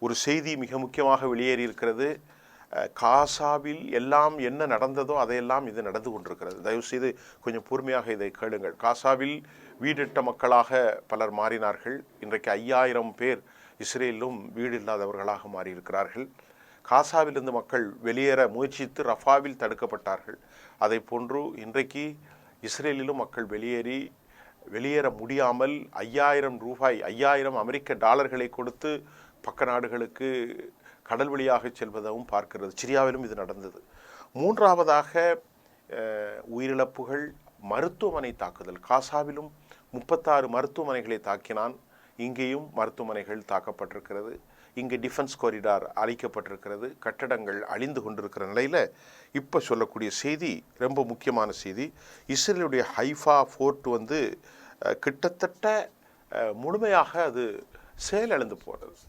ஒரு செய்தி மிக முக்கியமாக வெளியேறியிருக்கிறது. காசாவில் எல்லாம் என்ன நடந்ததோ அதையெல்லாம் இது நடந்து கொண்டிருக்கிறது. தயவுசெய்து கொஞ்சம் பொறுமையாக இதை கேளுங்கள். காசாவில் வீடிட்ட மக்களாக பலர் மாறினார்கள். இன்றைக்கு 5000 பேர் இஸ்ரேலிலும் வீடு இல்லாதவர்களாக மாறியிருக்கிறார்கள். காசாவிலிருந்து மக்கள் வெளியேற முயற்சித்து ரஃபாவில் தடுக்கப்பட்டார்கள். அதை போன்று இன்றைக்கு இஸ்ரேலிலும் மக்கள் வெளியேற முடியாமல் 5000 ரூபாய் 5000 அமெரிக்க டாலர்களை கொடுத்து பக்க நாடுகளுக்கு கடல் வழியாக செல்வதாகவும் பார்க்கிறது. சிரியாவிலும் இது நடந்தது. மூன்றாவதாக உயிரிழப்புகள், மருத்துவமனை தாக்குதல். காசாவிலும் 36 மருத்துவமனைகளை தாக்கினான். இங்கேயும் மருத்துவமனைகள் தாக்கப்பட்டிருக்கிறது. இங்கே டிஃபென்ஸ் காரிடார் அழிக்கப்பட்டிருக்கிறது. கட்டடங்கள் அழிந்து கொண்டிருக்கிற நிலையில் இப்போ சொல்லக்கூடிய செய்தி ரொம்ப முக்கியமான செய்தி. இஸ்ரேலுடைய ஹைஃபா ஃபோர்ட் கிட்டத்தட்ட முழுமையாக அது செயலிழந்து போகிறது.